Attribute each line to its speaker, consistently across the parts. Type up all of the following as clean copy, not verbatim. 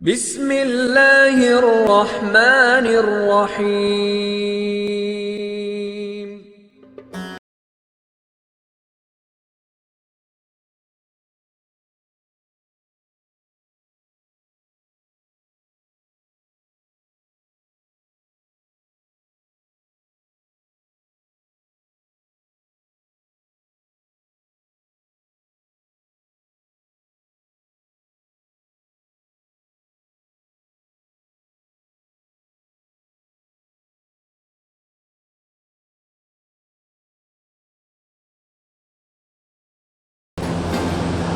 Speaker 1: بسم اللہ الرحمن الرحیم۔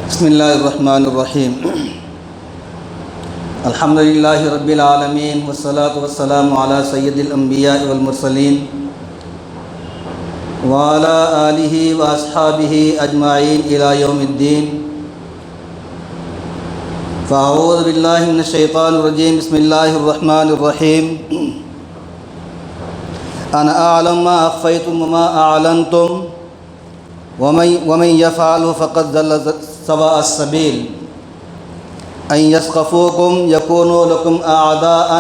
Speaker 2: بسم اللہ الرحمن الرحیم۔ الحمد للہ رب العالمین والصلاة والسلام علی سید الانبیاء والمرسلین وعلی آلہ واصحابہ اجمعین الی یوم الدین۔ فاعوذ باللہ من الشیطان الرجیم۔ بسم اللہ الرحمن الرحیم۔ انا اعلم ما اخفیتم وما اعلنتم ومن يفعله فقد ضل سواء السبيل ان يثقفوكم يكونوا لكم اعداء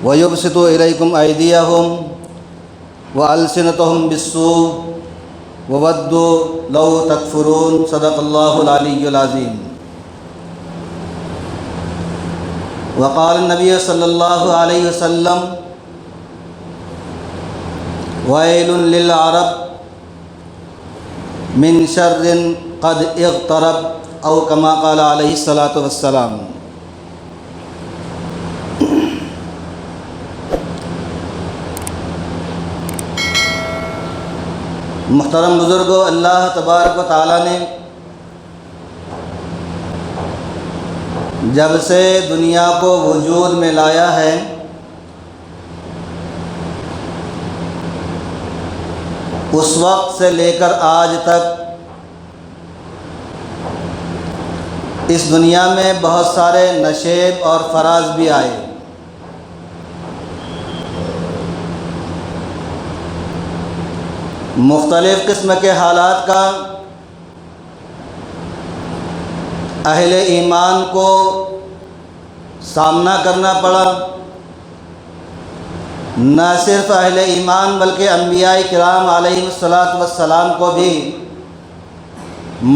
Speaker 2: ويبسطوا اليكم ايديهم والسنتهم بالسوء وودوا لو تكفرون۔ صدق الله العلي العظيم۔ وقال النبي صلى الله عليه وسلم ويل للعرب من شر قد اقترب او کما قال علیہ الصلاۃ والسلام۔ محترم بزرگوں، اللہ تبارک و تعالیٰ نے جب سے دنیا کو وجود میں لایا ہے اس وقت سے لے کر آج تک اس دنیا میں بہت سارے نشیب اور فراز بھی آئے۔ مختلف قسم کے حالات کا اہل ایمان کو سامنا کرنا پڑا۔ نہ صرف اہل ایمان بلکہ انبیاء کرام علیہ الصلاۃ والسلام کو بھی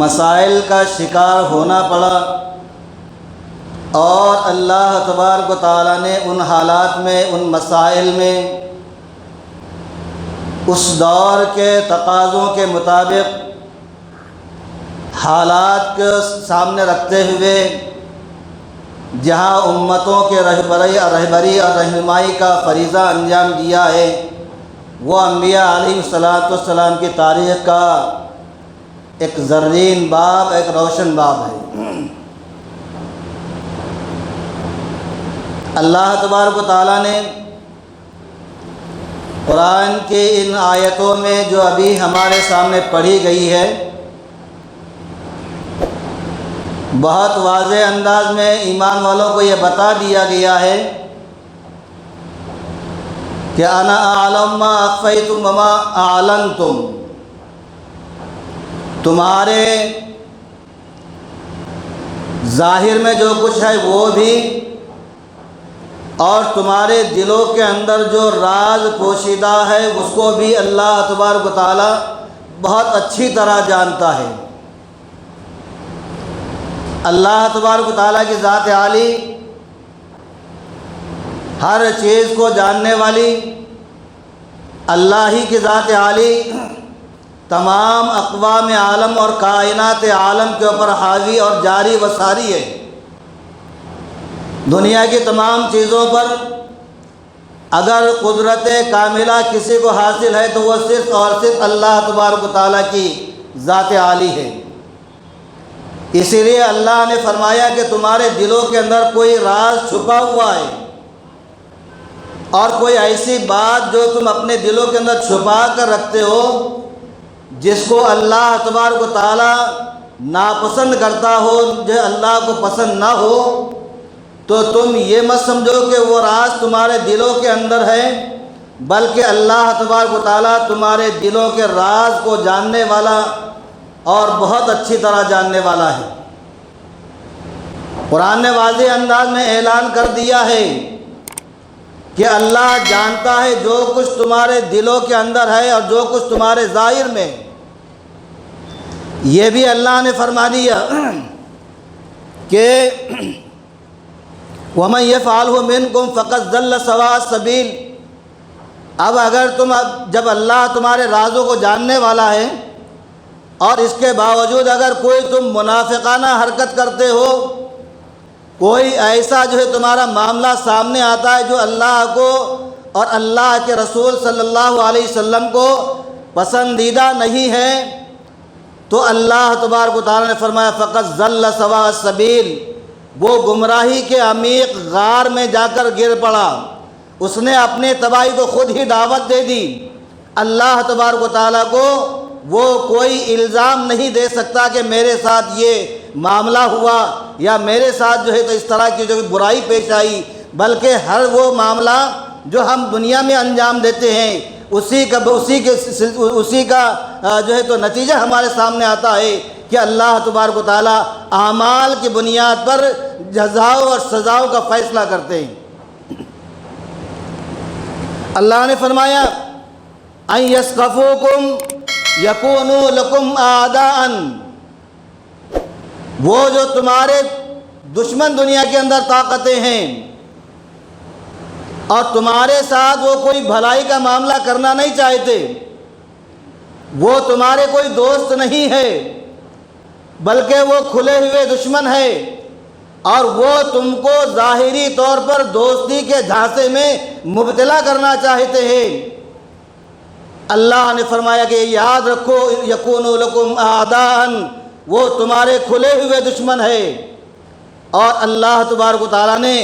Speaker 2: مسائل کا شکار ہونا پڑا، اور اللہ تبارک و تعالیٰ نے ان حالات میں، ان مسائل میں اس دور کے تقاضوں کے مطابق حالات کو سامنے رکھتے ہوئے جہاں امتوں کے رہبری اور رہنمائی کا فریضہ انجام دیا ہے، وہ انبیاء علیہ الصلاۃ والسلام کی تاریخ کا ایک زرین باب، ایک روشن باب ہے۔ اللہ تبارک و تعالیٰ نے قرآن کی ان آیتوں میں جو ابھی ہمارے سامنے پڑھی گئی ہے، بہت واضح انداز میں ایمان والوں کو یہ بتا دیا گیا ہے کہ انا اعلم ما اخفیتم وما اعلنتم، تمہارے ظاہر میں جو کچھ ہے وہ بھی، اور تمہارے دلوں کے اندر جو راز پوشیدہ ہے اس کو بھی اللہ تبارک و تعالیٰ بہت اچھی طرح جانتا ہے۔ اللہ تبارک و تعالیٰ کی ذات عالی ہر چیز کو جاننے والی، اللہ ہی کی ذات عالی تمام اقوام عالم اور کائنات عالم کے اوپر حاوی اور جاری و ساری ہے۔ دنیا کی تمام چیزوں پر اگر قدرت کاملہ کسی کو حاصل ہے تو وہ صرف اور صرف اللہ تبارک و تعالیٰ کی ذات عالی ہے۔ اسی لیے اللہ نے فرمایا کہ تمہارے دلوں کے اندر کوئی راز چھپا ہوا ہے، اور کوئی ایسی بات جو تم اپنے دلوں کے اندر چھپا کر رکھتے ہو جس کو اللہ تبارک و تعالیٰ ناپسند کرتا ہو، جو اللہ کو پسند نہ ہو، تو تم یہ مت سمجھو کہ وہ راز تمہارے دلوں کے اندر ہے، بلکہ اللہ تبارک و تعالیٰ تمہارے دلوں کے راز کو جاننے والا اور بہت اچھی طرح جاننے والا ہے۔ قرآن نے واضح انداز میں اعلان کر دیا ہے کہ اللہ جانتا ہے جو کچھ تمہارے دلوں کے اندر ہے اور جو کچھ تمہارے ظاہر میں. یہ بھی اللہ نے فرما دیا کہ وَمَن يَفْعَلْهُ مِنكُمْ فَقَدْ ضَلَّ سَوَاءَ السَّبِيلِ. اب اگر جب اللہ تمہارے رازوں کو جاننے والا ہے اور اس کے باوجود اگر کوئی تم منافقانہ حرکت کرتے ہو، کوئی ایسا جو ہے تمہارا معاملہ سامنے آتا ہے جو اللہ کو اور اللہ کے رسول صلی اللہ علیہ وسلم کو پسندیدہ نہیں ہے، تو اللہ تبارک و تعالیٰ نے فرمایا فقط ضل سواء السبیل، وہ گمراہی کے عمیق غار میں جا کر گر پڑا، اس نے اپنے تباہی کو خود ہی دعوت دے دی. اللہ تبارک و تعالیٰ کو وہ کوئی الزام نہیں دے سکتا کہ میرے ساتھ یہ معاملہ ہوا یا میرے ساتھ جو ہے تو اس طرح کی جو برائی پیش آئی، بلکہ ہر وہ معاملہ جو ہم دنیا میں انجام دیتے ہیں اسی کا جو ہے تو نتیجہ ہمارے سامنے آتا ہے کہ اللہ تبارک و تعالیٰ اعمال کی بنیاد پر جزاؤں اور سزاؤں کا فیصلہ کرتے ہیں. اللہ نے فرمایا ان یسقفوکم یکونوا لکم اعداء، وہ جو تمہارے دشمن دنیا کے اندر طاقتیں ہیں اور تمہارے ساتھ وہ کوئی بھلائی کا معاملہ کرنا نہیں چاہتے، وہ تمہارے کوئی دوست نہیں ہے بلکہ وہ کھلے ہوئے دشمن ہے، اور وہ تم کو ظاہری طور پر دوستی کے جھانسے میں مبتلا کرنا چاہتے ہیں. اللہ نے فرمایا کہ یاد رکھو یکونوا لکم اعداء، وہ تمہارے کھلے ہوئے دشمن ہے. اور اللہ تبارک و تعالیٰ نے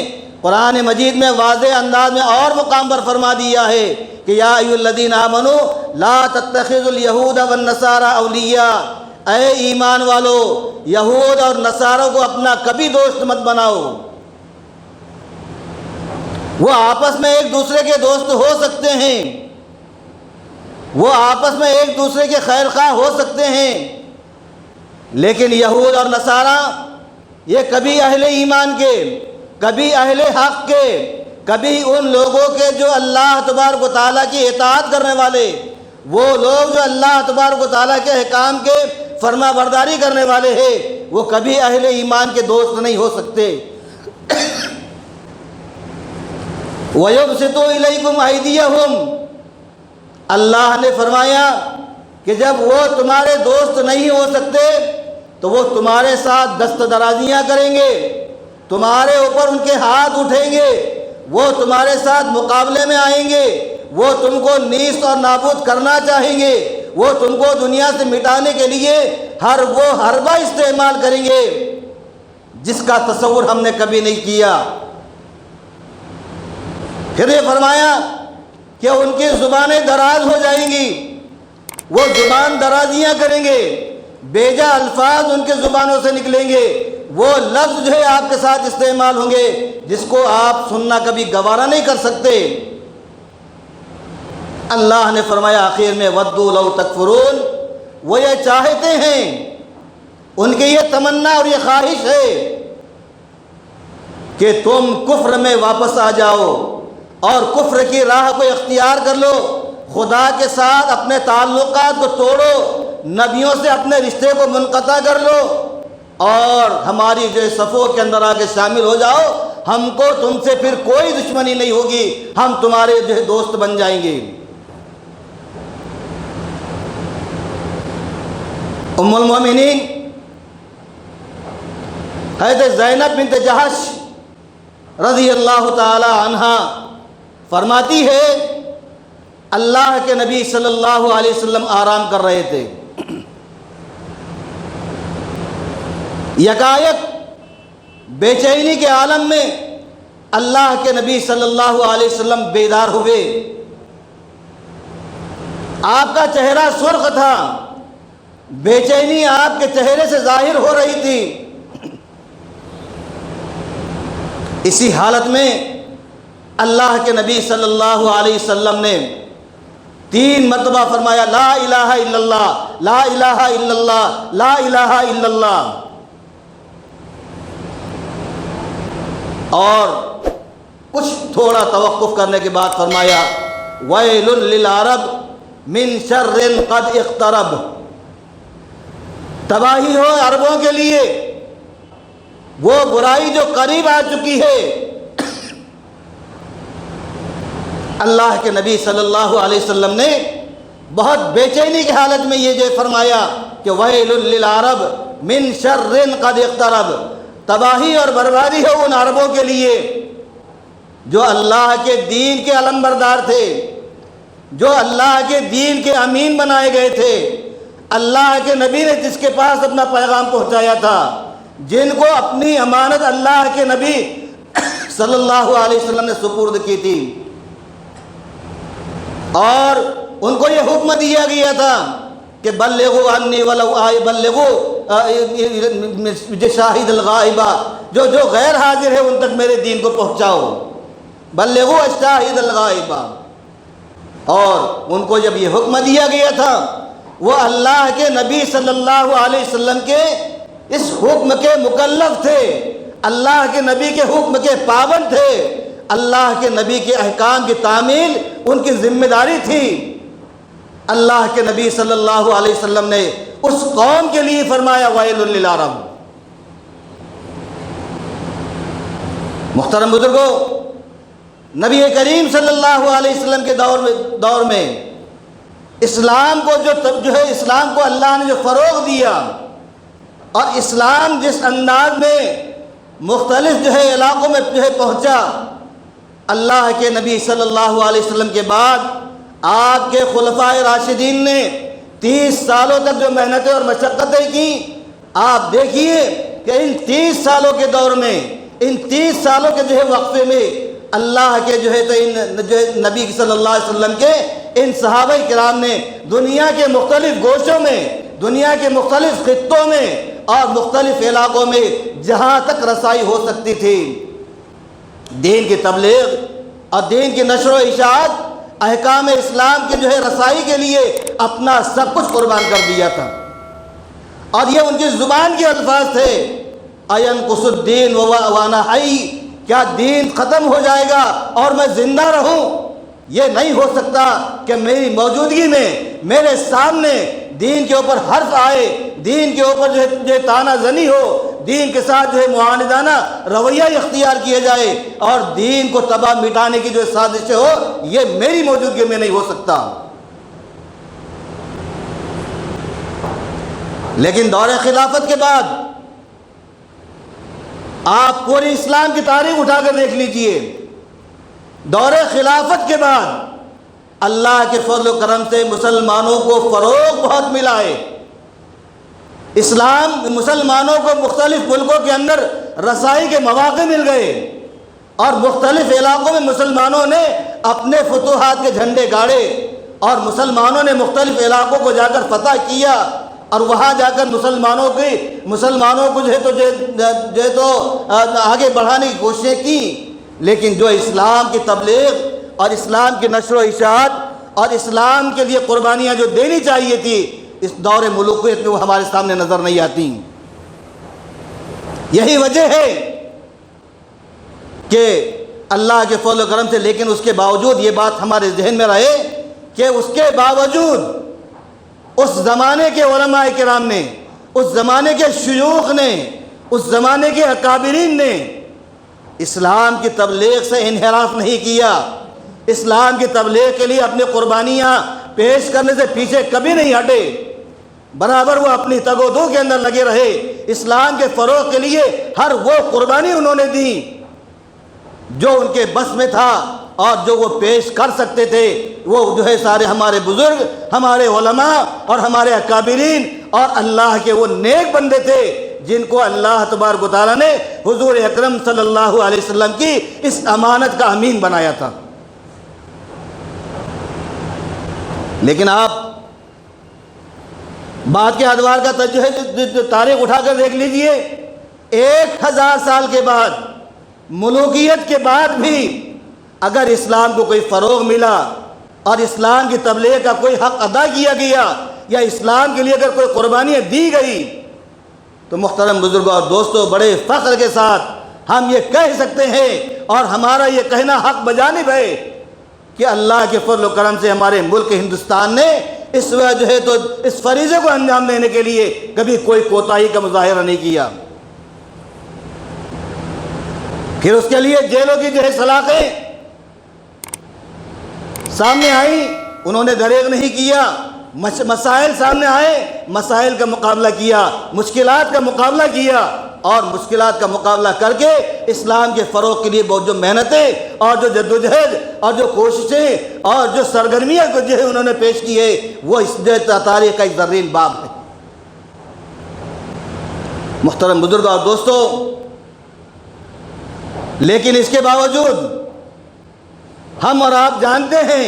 Speaker 2: قرآن مجید میں واضح انداز میں اور مقام پر فرما دیا ہے کہ یا ایھا الذین آمنوا لا تتخذوا اليہود والنصارى اولیاء، اے ایمان والو یہود اور نصاروں کو اپنا کبھی دوست مت بناؤ. وہ آپس میں ایک دوسرے کے دوست ہو سکتے ہیں، وہ آپس میں ایک دوسرے کے خیر خواہ ہو سکتے ہیں، لیکن یہود اور نصارہ یہ کبھی اہل ایمان کے، کبھی اہل حق کے، کبھی ان لوگوں کے جو اللہ تبارک و تعالیٰ کی اطاعت کرنے والے، وہ لوگ جو اللہ تبارک و تعالیٰ کے احکام کے فرما برداری کرنے والے ہیں، وہ کبھی اہل ایمان کے دوست نہیں ہو سکتے. وَيَبْسُطُوا إِلَيْكُمْ أَيْدِيَهُمْ، اللہ نے فرمایا کہ جب وہ تمہارے دوست نہیں ہو سکتے تو وہ تمہارے ساتھ دست درازیاں کریں گے، تمہارے اوپر ان کے ہاتھ اٹھیں گے، وہ تمہارے ساتھ مقابلے میں آئیں گے، وہ تم کو نیست اور نابود کرنا چاہیں گے، وہ تم کو دنیا سے مٹانے کے لیے ہر وہ حربہ استعمال کریں گے جس کا تصور ہم نے کبھی نہیں کیا. پھر یہ فرمایا کہ ان کی زبانیں دراز ہو جائیں گی، وہ زبان درازیاں کریں گے، بیجا الفاظ ان کے زبانوں سے نکلیں گے، وہ لفظ جو ہے آپ کے ساتھ استعمال ہوں گے جس کو آپ سننا کبھی گوارا نہیں کر سکتے. اللہ نے فرمایا آخر میں وَدُّوا لَوْ تَكْفُرُونَ، وہ یہ چاہتے ہیں، ان کی یہ تمنا اور یہ خواہش ہے کہ تم کفر میں واپس آ جاؤ اور کفر کی راہ کو اختیار کر لو، خدا کے ساتھ اپنے تعلقات کو توڑو، نبیوں سے اپنے رشتے کو منقطع کر لو اور ہماری جو صفوں کے اندر آ کے شامل ہو جاؤ، ہم کو تم سے پھر کوئی دشمنی نہیں ہوگی، ہم تمہارے جو ہے دوست بن جائیں گے. ام المومنین حضرت زینب بنت جحش رضی اللہ تعالی عنہا فرماتی ہے اللہ کے نبی صلی اللہ علیہ وسلم آرام کر رہے تھے، یکایک بے چینی کے عالم میں اللہ کے نبی صلی اللہ علیہ وسلم بیدار ہوئے. آپ کا چہرہ سرخ تھا، بے چینی آپ کے چہرے سے ظاہر ہو رہی تھی. اسی حالت میں اللہ کے نبی صلی اللہ علیہ وسلم نے 3 مرتبہ فرمایا لا الہ الا اللہ، لا الہ الا اللہ، لا الہ الا اللہ. اور کچھ تھوڑا توقف کرنے کے بعد فرمایا ویل للعرب من شر قد اقترب، تباہی ہو عربوں کے لیے وہ برائی جو قریب آ چکی ہے۔ اللہ کے نبی صلی اللہ علیہ وسلم نے بہت بے چینی کی حالت میں یہ جو فرمایا کہ ویل للعرب من شر قد اقترب، تباہی اور بربادی ہو ان عربوں کے لیے جو اللہ کے دین کے علم بردار تھے، جو اللہ کے دین کے امین بنائے گئے تھے، اللہ کے نبی نے جس کے پاس اپنا پیغام پہنچایا تھا، جن کو اپنی امانت اللہ کے نبی صلی اللہ علیہ وسلم نے سپرد کی تھی، اور ان کو یہ حکم دیا گیا تھا کہ بلغوا عنی ولو آئے، بلغوا شاہد الغائبہ، جو غیر حاضر ہے ان تک میرے دین کو پہنچاؤ، بلغوا شاہد الغائبہ۔ اور ان کو جب یہ حکم دیا گیا تھا وہ اللہ کے نبی صلی اللہ علیہ وسلم کے اس حکم کے مکلف تھے، اللہ کے نبی کے حکم کے پابند تھے، اللہ کے نبی کے احکام کی تعمیل ان کی ذمہ داری تھی۔ اللہ کے نبی صلی اللہ علیہ وسلم نے اس قوم کے لیے فرمایا ویل للعرب۔ محترم بزرگوں، نبی کریم صلی اللہ علیہ وسلم کے دور میں اسلام کو جو ہے اسلام کو اللہ نے جو فروغ دیا، اور اسلام جس انداز میں مختلف علاقوں میں پہنچا، اللہ کے نبی صلی اللہ علیہ وسلم کے بعد آپ کے خلفائے راشدین نے 30 سالوں تک جو محنتیں اور مشقتیں کی، آپ دیکھیے کہ ان 30 سالوں کے دور میں، ان 30 سالوں کے وقفے میں اللہ کے نبی صلی اللہ علیہ وسلم کے ان صحابہ کرام نے دنیا کے مختلف گوشوں میں، دنیا کے مختلف خطوں میں اور مختلف علاقوں میں جہاں تک رسائی ہو سکتی تھی، دین کی تبلیغ اور دین کی نشر و اشاعت، احکام اسلام کی رسائی کے لیے اپنا سب کچھ قربان کر دیا تھا۔ اور یہ ان کی زبان کے الفاظ تھے، اَيَنْقُصُ الدِّينُ وَأَنَا حَيٌّ، کیا دین ختم ہو جائے گا اور میں زندہ رہوں؟ یہ نہیں ہو سکتا کہ میری موجودگی میں میرے سامنے دین کے اوپر حرف آئے، دین کے اوپر تانا زنی ہو، دین کے ساتھ معاندانہ رویہ اختیار کیا جائے، اور دین کو تباہ مٹانے کی سازشیں ہو، یہ میری موجودگی میں نہیں ہو سکتا۔ لیکن دور خلافت کے بعد آپ پوری اسلام کی تاریخ اٹھا کر دیکھ لیجئے، دور خلافت کے بعد اللہ کے فضل و کرم سے مسلمانوں کو فروغ بہت ملا ہے، اسلام مسلمانوں کو مختلف ملکوں کے اندر رسائی کے مواقع مل گئے، اور مختلف علاقوں میں مسلمانوں نے اپنے فتوحات کے جھنڈے گاڑے، اور مسلمانوں نے مختلف علاقوں کو جا کر فتح کیا، اور وہاں جا کر مسلمانوں کو آگے بڑھانے کی کوششیں کی۔ لیکن جو اسلام کی تبلیغ اور اسلام کی نشر و اشاعت اور اسلام کے لیے قربانیاں جو دینی چاہیے تھی، اس دور ملوکیت میں وہ ہمارے سامنے نظر نہیں آتی۔ یہی وجہ ہے کہ اللہ کے فضل و کرم سے، لیکن اس کے باوجود یہ بات ہمارے ذہن میں رہے کہ اس کے باوجود اس زمانے کے علماء کرام نے، اس زمانے کے شیوخ نے، اس زمانے کے اکابرین نے اسلام کی تبلیغ سے انحراف نہیں کیا، اسلام کی تبلیغ کے لیے اپنی قربانیاں پیش کرنے سے پیچھے کبھی نہیں ہٹے، برابر وہ اپنی تگ و دو کے اندر لگے رہے، اسلام کے فروغ کے لیے ہر وہ قربانی انہوں نے دی جو ان کے بس میں تھا اور جو وہ پیش کر سکتے تھے۔ وہ سارے ہمارے بزرگ، ہمارے علماء اور ہمارے اکابرین اور اللہ کے وہ نیک بندے تھے جن کو اللہ تبارک و تعالیٰ نے حضور اکرم صلی اللہ علیہ وسلم کی اس امانت کا امین بنایا تھا۔ لیکن آپ بعد کے ادوار کا تاریخ اٹھا کر دیکھ لیجئے، 1000 سال کے بعد، ملوکیت کے بعد بھی اگر اسلام کو کوئی فروغ ملا اور اسلام کی تبلیغ کا کوئی حق ادا کیا گیا یا اسلام کے لیے اگر کوئی قربانیاں دی گئی، تو محترم بزرگوں اور دوستوں، بڑے فخر کے ساتھ ہم یہ کہہ سکتے ہیں اور ہمارا یہ کہنا حق بجانب ہے کہ اللہ کے فضل و کرم سے ہمارے ملک ہندوستان نے اس جو ہے تو اس فریضے کو انجام دینے کے لیے کبھی کوئی کوتاہی کا مظاہرہ نہیں کیا۔ پھر اس کے لیے جیلوں کی جو ہے سلاخیں سامنے آئیں، انہوں نے دریغ نہیں کیا، مسائل سامنے آئے، مسائل کا مقابلہ کیا، مشکلات کا مقابلہ کیا، اور مشکلات کا مقابلہ کر کے اسلام کے فروغ کے لیے بہت جو محنتیں اور جو جدوجہد اور جو کوششیں اور جو سرگرمیاں کو جو ہے انہوں نے پیش کی ہے، وہ اس تاریخ کا ایک زرین باب ہے۔ محترم بزرگ اور دوستو، لیکن اس کے باوجود ہم اور آپ جانتے ہیں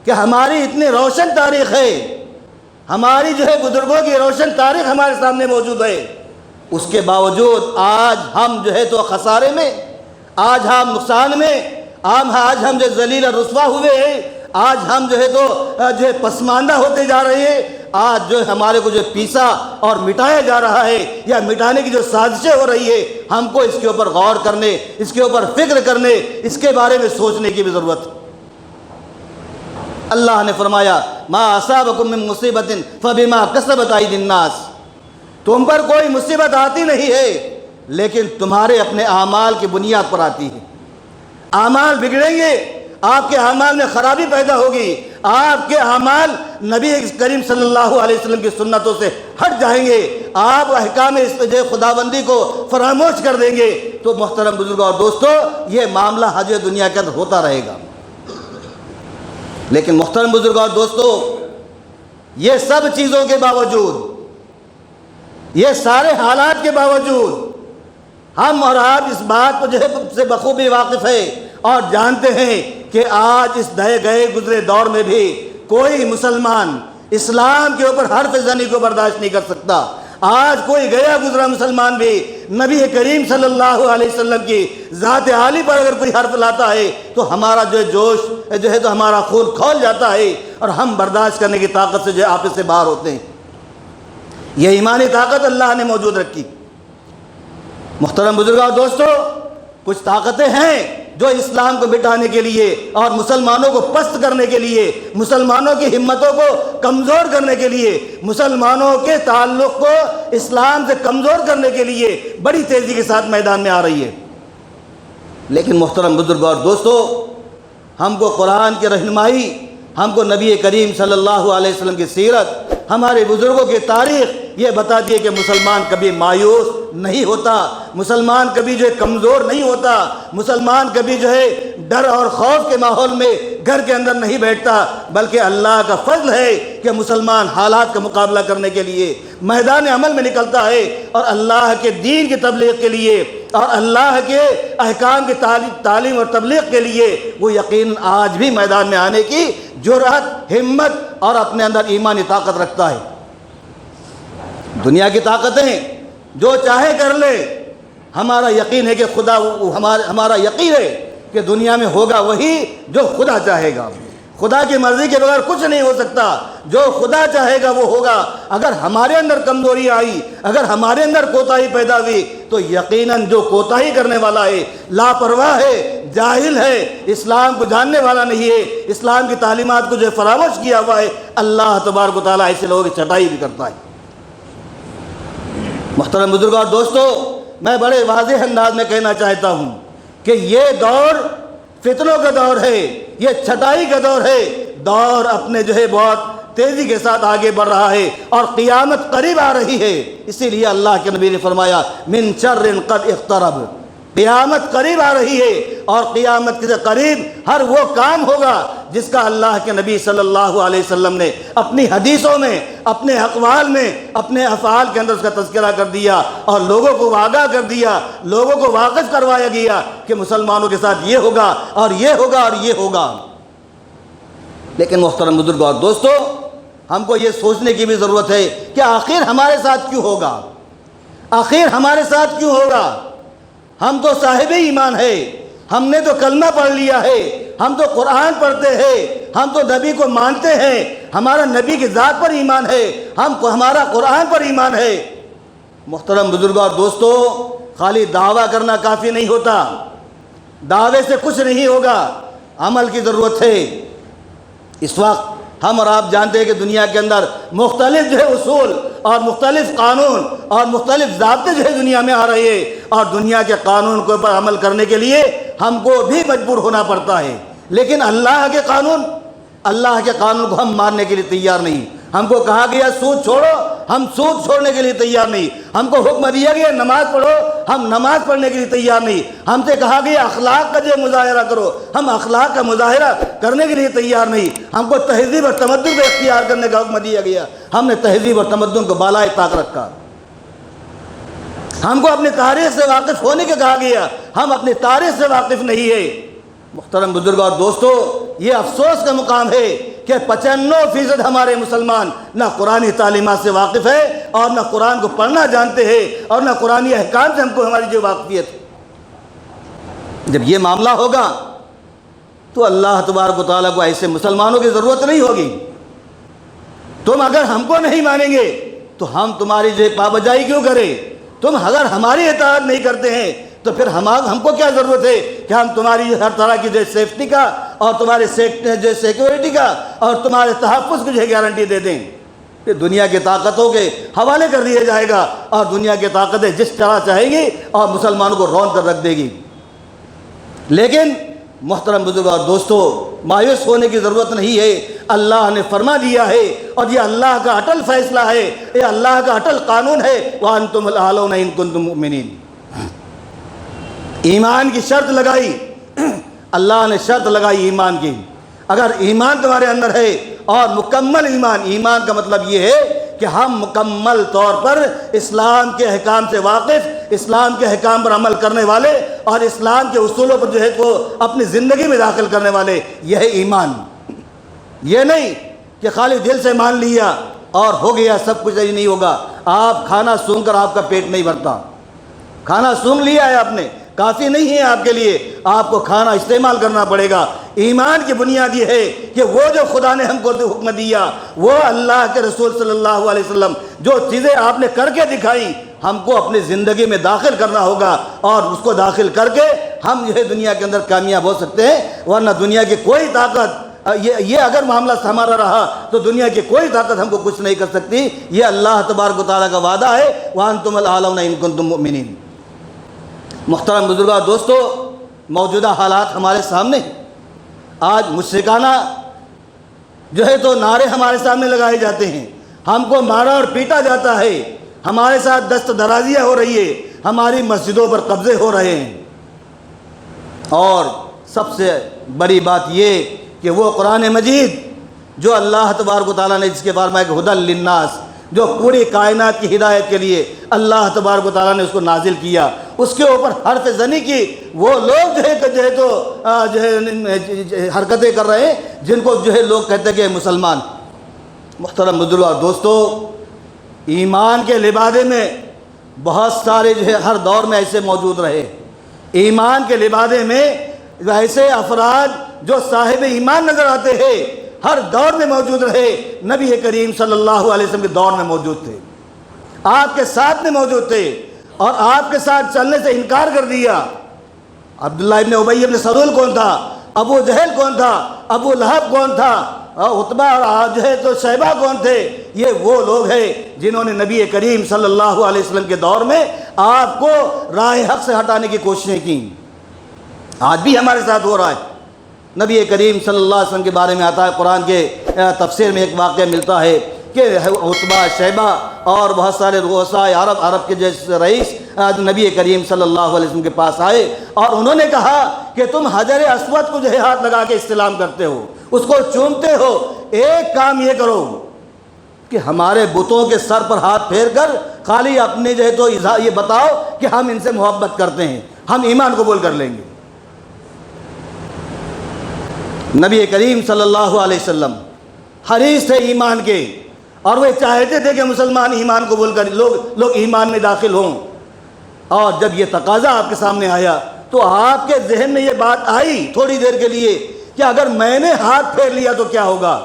Speaker 2: کہ ہماری اتنی روشن تاریخ ہے، ہماری جو ہے بزرگوں کی روشن تاریخ ہمارے سامنے موجود ہے، اس کے باوجود آج ہم جو ہے تو خسارے میں، آج ہم نقصان میں، آج ہم جو ذلیل اور رسوا ہوئے ہیں، آج ہم جو ہے پسماندہ ہوتے جا رہے ہیں، آج جو ہمارے کو جو پیسا اور مٹایا جا رہا ہے یا مٹانے کی جو سازشیں ہو رہی ہے، ہم کو اس کے اوپر غور کرنے، اس کے اوپر فکر کرنے، اس کے بارے میں سوچنے کی بھی ضرورت ہے۔ اللہ نے فرمایا ما اصابکم من مصیبت فبما کسبت ایدی الناس، تم پر کوئی مصیبت آتی نہیں ہے لیکن تمہارے اپنے اعمال کی بنیاد پر آتی ہے۔ اعمال بگڑیں گے، آپ کے اعمال میں خرابی پیدا ہوگی، آپ کے اعمال نبی کریم صلی اللہ علیہ وسلم کی سنتوں سے ہٹ جائیں گے، آپ احکام خداوندی کو فراموش کر دیں گے، تو محترم بزرگوں اور دوستو یہ معاملہ حج دنیا کے اندر ہوتا رہے گا۔ لیکن محترم بزرگوں اور دوستو، یہ سب چیزوں کے باوجود، یہ سارے حالات کے باوجود ہم اور آپ اس بات کو جو ہے سے بخوبی واقف ہے اور جانتے ہیں کہ آج اس گئے گزرے دور میں بھی کوئی مسلمان اسلام کے اوپر حرف زنی کو برداشت نہیں کر سکتا۔ آج کوئی گیا گزرا مسلمان بھی نبی کریم صلی اللہ علیہ وسلم کی ذات عالی پر اگر کوئی حرف لاتا ہے تو ہمارا جو جوش جو ہے تو ہمارا خون کھول جاتا ہے اور ہم برداشت کرنے کی طاقت سے جو آپس سے باہر ہوتے ہیں۔ یہ ایمانی طاقت اللہ نے موجود رکھی۔ محترم بزرگوں اور دوستو، کچھ طاقتیں ہیں جو اسلام کو مٹانے کے لیے اور مسلمانوں کو پست کرنے کے لیے، مسلمانوں کی ہمتوں کو کمزور کرنے کے لیے، مسلمانوں کے تعلق کو اسلام سے کمزور کرنے کے لیے بڑی تیزی کے ساتھ میدان میں آ رہی ہے۔ لیکن محترم بزرگوں اور دوستو، ہم کو قرآن کی رہنمائی، ہم کو نبی کریم صلی اللہ علیہ وسلم کی سیرت، ہمارے بزرگوں کی تاریخ یہ بتاتی ہے کہ مسلمان کبھی مایوس نہیں ہوتا، مسلمان کبھی جو ہے کمزور نہیں ہوتا، مسلمان کبھی جو ہے ڈر اور خوف کے ماحول میں گھر کے اندر نہیں بیٹھتا، بلکہ اللہ کا فضل ہے کہ مسلمان حالات کا مقابلہ کرنے کے لیے میدان عمل میں نکلتا ہے اور اللہ کے دین کی تبلیغ کے لیے اور اللہ کے احکام کی تعلیم اور تبلیغ کے لیے وہ یقین آج بھی میدان میں آنے کی جرأت، ہمت اور اپنے اندر ایمانی طاقت رکھتا ہے۔ دنیا کی طاقتیں جو چاہے کر لے، ہمارا یقین ہے کہ خدا ہمارا یقین ہے کہ دنیا میں ہوگا وہی جو خدا چاہے گا۔ خدا کی مرضی کے بغیر کچھ نہیں ہو سکتا، جو خدا چاہے گا وہ ہوگا۔ اگر ہمارے اندر کمزوری آئی، اگر ہمارے اندر کوتاہی پیدا ہوئی تو یقیناً جو کوتاہی کرنے والا ہے، لاپرواہ ہے، جاہل ہے، اسلام کو جاننے والا نہیں ہے، اسلام کی تعلیمات کو جو فراموش کیا ہوا ہے، اللہ تبارک و تعالیٰ ایسے لوگوں کی چھٹائی بھی کرتا ہے۔ محترم بزرگوں اور دوستو، میں بڑے واضح انداز میں کہنا چاہتا ہوں کہ یہ دور فتنوں کا دور ہے، یہ چھٹائی کا دور ہے، دور اپنے جو ہے بہت تیزی کے ساتھ آگے بڑھ رہا ہے اور قیامت قریب آ رہی ہے۔ اسی لیے اللہ کے نبی نے فرمایا من شر قد اقترب، قیامت قریب آ رہی ہے اور قیامت کے قریب ہر وہ کام ہوگا جس کا اللہ کے نبی صلی اللہ علیہ وسلم نے اپنی حدیثوں میں، اپنے اقوال میں، اپنے افعال کے اندر اس کا تذکرہ کر دیا اور لوگوں کو آگاہ کر دیا، لوگوں کو واقف کروایا گیا کہ مسلمانوں کے ساتھ یہ ہوگا اور یہ ہوگا اور یہ ہوگا۔ لیکن محترم بزرگوں اور دوستو، ہم کو یہ سوچنے کی بھی ضرورت ہے کہ آخر ہمارے ساتھ کیوں ہوگا، آخر ہمارے ساتھ کیوں ہوگا؟ ہم تو صاحب ایمان ہے، ہم نے تو کلمہ پڑھ لیا ہے، ہم تو قرآن پڑھتے ہیں، ہم تو نبی کو مانتے ہیں، ہمارا نبی کی ذات پر ایمان ہے، ہمارا قرآن پر ایمان ہے۔ محترم بزرگوں اور دوستو، خالی دعویٰ کرنا کافی نہیں ہوتا، دعوے سے کچھ نہیں ہوگا، عمل کی ضرورت ہے۔ اس وقت ہم اور آپ جانتے ہیں کہ دنیا کے اندر مختلف جو ہے اصول اور مختلف قانون اور مختلف ضابطے جو ہے دنیا میں آ رہے ہیں، اور دنیا کے قانون کے اوپر عمل کرنے کے لیے ہم کو بھی مجبور ہونا پڑتا ہے، لیکن اللہ کے قانون کو ہم ماننے کے لیے تیار نہیں۔ ہم کو کہا گیا سود چھوڑو، ہم سود چھوڑنے کے لیے تیار نہیں۔ ہم کو حکم دیا گیا نماز پڑھو، ہم نماز پڑھنے کے لیے تیار نہیں۔ ہم سے کہا گیا اخلاق کا جو مظاہرہ کرو، ہم اخلاق کا مظاہرہ کرنے کے لیے تیار نہیں۔ ہم کو تہذیب اور تمدن کو اختیار کرنے کا حکم دیا گیا، ہم نے تہذیب اور تمدن کو بالائے طاق رکھا۔ ہم کو اپنی تاریخ سے واقف ہونے کے کہا گیا، ہم اپنی تاریخ سے واقف نہیں ہے۔ محترم بزرگ اور دوستو، یہ افسوس کا مقام ہے کہ 95% ہمارے مسلمان نہ قرآنی تعلیمات سے واقف ہے، اور نہ قرآن کو پڑھنا جانتے ہیں، اور نہ قرآنی احکام سے ہم کو ہماری جو واقفیت ہے۔ جب یہ معاملہ ہوگا تو اللہ تبارک و تعالیٰ کو ایسے مسلمانوں کی ضرورت نہیں ہوگی۔ تم اگر ہم کو نہیں مانیں گے تو ہم تمہاری جو پابجائی کیوں کریں؟ تم اگر ہماری اطاعت نہیں کرتے ہیں تو پھر ہم کو کیا ضرورت ہے کہ ہم تمہاری ہر طرح کی جو سیفٹی کا اور تمہارے جو سیکیورٹی کا اور تمہارے تحفظ کی جو گارنٹی دے دیں؟ کہ دنیا کی طاقتوں کے حوالے کر دیا جائے گا، اور دنیا کی طاقتیں جس طرح چاہیں گی اور مسلمانوں کو رون کر رکھ دے گی۔ لیکن محترم بزرگ اور دوستو، مایوس ہونے کی ضرورت نہیں ہے۔ اللہ نے فرما دیا ہے، اور یہ اللہ کا اٹل فیصلہ ہے، یہ اللہ کا اٹل قانون ہے، وَأَنْتُمُ الْأَعْلَوْنَ إِن كُنتُم مُؤْمِنِينَ۔ ایمان کی شرط لگائی، اللہ نے شرط لگائی ایمان کی۔ اگر ایمان تمہارے اندر ہے، اور مکمل ایمان کا مطلب یہ ہے کہ ہم مکمل طور پر اسلام کے احکام سے واقف، اسلام کے احکام پر عمل کرنے والے، اور اسلام کے اصولوں پر جو ہے وہ اپنی زندگی میں داخل کرنے والے، یہ ہے ایمان۔ یہ نہیں کہ خالی دل سے مان لیا اور ہو گیا، سب کچھ نہیں ہوگا۔ آپ کھانا سونگ کر آپ کا پیٹ نہیں بھرتا، کھانا سونگ لیا ہے آپ نے، کافی نہیں ہے آپ کے لیے، آپ کو کھانا استعمال کرنا پڑے گا۔ ایمان کی بنیاد یہ ہے کہ وہ جو خدا نے ہم کو حکم دیا، وہ اللہ کے رسول صلی اللہ علیہ وسلم جو چیزیں آپ نے کر کے دکھائی، ہم کو اپنی زندگی میں داخل کرنا ہوگا، اور اس کو داخل کر کے ہم جو ہے دنیا کے اندر کامیاب ہو سکتے ہیں۔ ورنہ دنیا کی کوئی طاقت، یہ اگر معاملہ ہمارا رہا تو دنیا کی کوئی طاقت ہم کو کچھ نہیں کر سکتی۔ یہ اللہ تبارک و تعالیٰ کا وعدہ ہے، وَأَنْتُمُ الْأَعْلَوْنَ إِن كُنتُم مُؤْمِنِينَ۔ محترم بزرگوں دوستو، موجودہ حالات ہمارے سامنے ہیں۔ آج مشرکانہ جو ہے تو نعرے ہمارے سامنے لگائے جاتے ہیں، ہم کو مارا اور پیٹا جاتا ہے، ہمارے ساتھ دست درازیاں ہو رہی ہے، ہماری مسجدوں پر قبضے ہو رہے ہیں، اور سب سے بڑی بات یہ کہ وہ قرآن مجید جو اللہ تبارک و تعالیٰ نے جس کے بارے میں کہ ہدی للناس، جو پوری کائنات کی ہدایت کے لیے اللہ تبارک و تعالیٰ نے اس کو نازل کیا، اس کے اوپر حرف زنی کی وہ لوگ جو ہے حرکتیں کر رہے ہیں، جن کو جو ہے لوگ کہتے ہیں کہ مسلمان۔ محترم بزرگوں اور دوستو، ایمان کے لبادے میں بہت سارے جو ہے ہر دور میں ایسے موجود رہے۔ ایمان کے لبادے میں ایسے افراد جو صاحب ایمان نظر آتے ہیں ہر دور میں موجود رہے۔ نبی کریم صلی اللہ علیہ وسلم کے دور میں موجود تھے، آپ کے ساتھ میں موجود تھے، اور آپ کے ساتھ چلنے سے انکار کر دیا۔ عبداللہ ابن ابی ابن سلول کون تھا؟ ابو جہل کون تھا؟ ابو لہب کون تھا؟ عتبہ اور جو ہے تو شیبہ کون تھے؟ یہ وہ لوگ ہیں جنہوں نے نبی کریم صلی اللہ علیہ وسلم کے دور میں آپ کو راہ حق سے ہٹانے کی کوششیں کی۔ آج بھی ہمارے ساتھ ہو رہا ہے۔ نبی کریم صلی اللہ علیہ وسلم کے بارے میں آتا ہے، قرآن کے تفسیر میں ایک واقعہ ملتا ہے کہ عتبہ، شیبہ اور بہت سارے رؤساء عرب کے جیسے رئیس نبی کریم صلی اللہ علیہ وسلم کے پاس آئے، اور انہوں نے کہا کہ تم حجر اسود کو جو ہے ہاتھ لگا کے استلام کرتے ہو، اس کو چومتے ہو، ایک کام یہ کرو کہ ہمارے بتوں کے سر پر ہاتھ پھیر کر خالی اپنے جو ہے تو یہ بتاؤ کہ ہم ان سے محبت کرتے ہیں، ہم ایمان قبول کر لیں گے۔ نبی کریم صلی اللہ علیہ وسلم حریص تھے ایمان کے، اور وہ چاہتے تھے کہ مسلمان ایمان قبول کر لوگ ایمان میں داخل ہوں۔ اور جب یہ تقاضا آپ کے سامنے آیا تو آپ کے ذہن میں یہ بات آئی تھوڑی دیر کے لیے کہ اگر میں نے ہاتھ پھیر لیا تو کیا ہوگا؟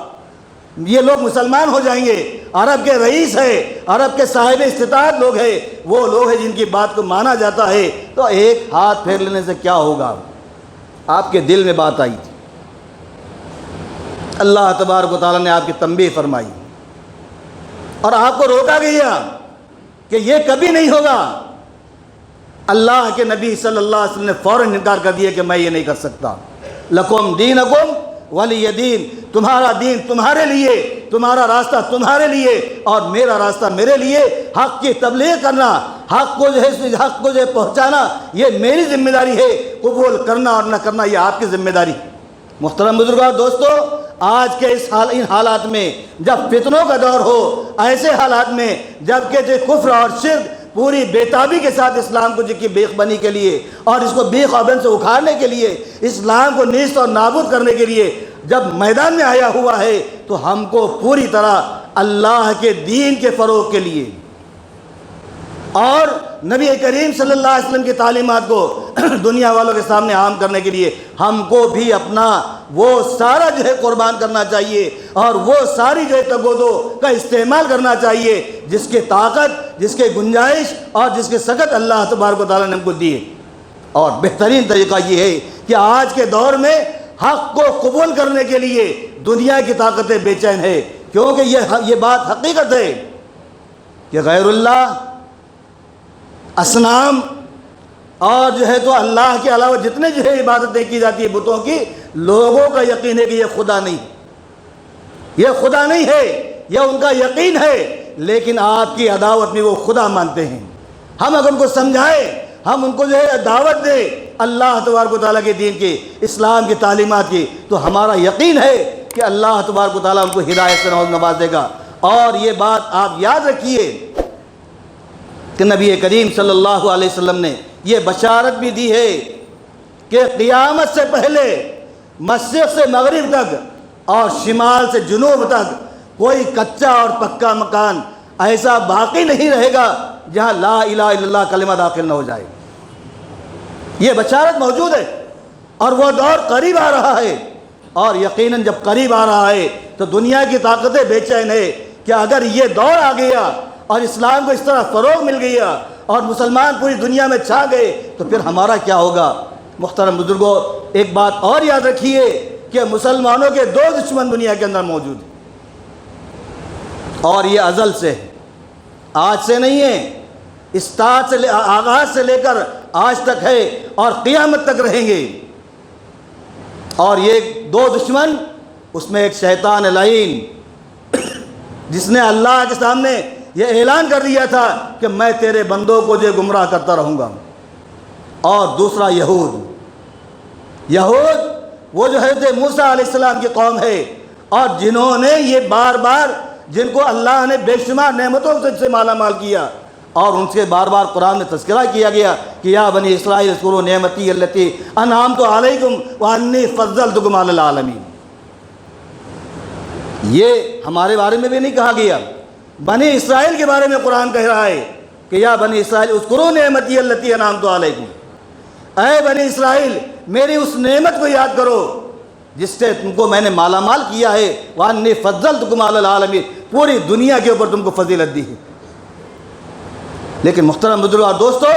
Speaker 2: یہ لوگ مسلمان ہو جائیں گے، عرب کے رئیس ہے، عرب کے صاحب استطاعت لوگ ہیں، وہ لوگ ہیں جن کی بات کو مانا جاتا ہے، تو ایک ہاتھ پھیر لینے سے کیا ہوگا؟ آپ کے دل میں بات آئی تھی، اللہ تبارک و تعالیٰ نے آپ کی تنبیہ فرمائی اور آپ کو روکا گیا کہ یہ کبھی نہیں ہوگا۔ اللہ کے نبی صلی اللہ علیہ وسلم نے فوراً انکار کر دیا کہ میں یہ نہیں کر سکتا۔ لکم دینکم ولی دین، تمہارا دین تمہارے لیے، تمہارا راستہ تمہارے لیے اور میرا راستہ میرے لیے۔ حق کی تبلیغ کرنا، حق کو جو ہے پہنچانا، یہ میری ذمہ داری ہے، قبول کرنا اور نہ کرنا یہ آپ کی ذمہ داری ہے۔ محترم بزرگوں اور دوستو، آج کے ان حالات میں جب فتنوں کا دور ہو، ایسے حالات میں جب کہ جو کفر اور شرک پوری بےتابی کے ساتھ اسلام کو کی بیخ بنی کے لیے اور اس کو بیخ اور بن سے اکھاڑنے کے لیے، اسلام کو نیست اور نابود کرنے کے لیے جب میدان میں آیا ہوا ہے، تو ہم کو پوری طرح اللہ کے دین کے فروغ کے لیے اور نبی کریم صلی اللہ علیہ وسلم کی تعلیمات کو دنیا والوں کے سامنے عام کرنے کے لیے ہم کو بھی اپنا وہ سارا جو ہے قربان کرنا چاہیے اور وہ ساری جو ہے تگودو کا استعمال کرنا چاہیے جس کے طاقت، جس کے گنجائش اور جس کے سکت اللہ تبارک و تعالیٰ نے ہم کو دی ہے۔ اور بہترین طریقہ یہ ہے کہ آج کے دور میں حق کو قبول کرنے کے لیے دنیا کی طاقتیں بے چین ہے، کیونکہ یہ بات حقیقت ہے کہ غیر اللہ، اصنام اور جو ہے تو اللہ کے علاوہ جتنے جو ہے عبادتیں کی جاتی ہیں بتوں کی، لوگوں کا یقین ہے کہ یہ خدا نہیں، یہ خدا نہیں ہے، یہ ان کا یقین ہے، لیکن آپ کی عداوت میں وہ خدا مانتے ہیں۔ ہم اگر ان کو سمجھائیں، ہم ان کو جو ہے دعوت دیں اللہ تبارک و تعالیٰ کے دین کی، اسلام کی تعلیمات کی، تو ہمارا یقین ہے کہ اللہ تبارک و تعالیٰ ان کو ہدایت سے نوازے گا۔ اور یہ بات آپ یاد رکھیے کہ نبی کریم صلی اللہ علیہ وسلم نے یہ بشارت بھی دی ہے کہ قیامت سے پہلے مشرق سے مغرب تک اور شمال سے جنوب تک کوئی کچا اور پکا مکان ایسا باقی نہیں رہے گا جہاں لا الہ الا اللہ کلمہ داخل نہ ہو جائے۔ یہ بشارت موجود ہے اور وہ دور قریب آ رہا ہے، اور یقیناً جب قریب آ رہا ہے تو دنیا کی طاقتیں بے چین ہے کہ اگر یہ دور آ گیا اور اسلام کو اس طرح فروغ مل گیا اور مسلمان پوری دنیا میں چھا گئے تو پھر ہمارا کیا ہوگا؟ محترم بزرگوں، ایک بات اور یاد رکھیے کہ مسلمانوں کے دو دشمن دنیا کے اندر موجود ہیں، اور یہ ازل سے ہے، آج سے نہیں ہے، آغاز سے لے کر آج تک ہے اور قیامت تک رہیں گے۔ اور یہ دو دشمن، اس میں ایک شیطان لعین جس نے اللہ کے سامنے یہ اعلان کر دیا تھا کہ میں تیرے بندوں کو جو گمراہ کرتا رہوں گا، اور دوسرا یہود وہ جو حضرت موسیٰ علیہ السلام کی قوم ہے، اور جنہوں نے یہ بار بار جن کو اللہ نے بے شمار نعمتوں سے مالا مال کیا، اور ان سے بار بار قرآن میں تذکرہ کیا گیا کہ یا بنی اسرائیل اذکروا نعمتی التی انعمت علیکم وانی فضلتکم علی العالمین۔ یہ ہمارے بارے میں بھی نہیں کہا گیا، بنی اسرائیل کے بارے میں قرآن کہہ رہا ہے کہ یا بنی اسرائیل اذکروا نعمتی التی انعمت علیکم، اے بنی اسرائیل میری اس نعمت کو یاد کرو جس سے تم کو میں نے مالا مال کیا ہے، وانی فضلتکم علی العالمین، پوری دنیا کے اوپر تم کو فضیلت دی ہے۔ لیکن محترم بزرگوں اور دوستو،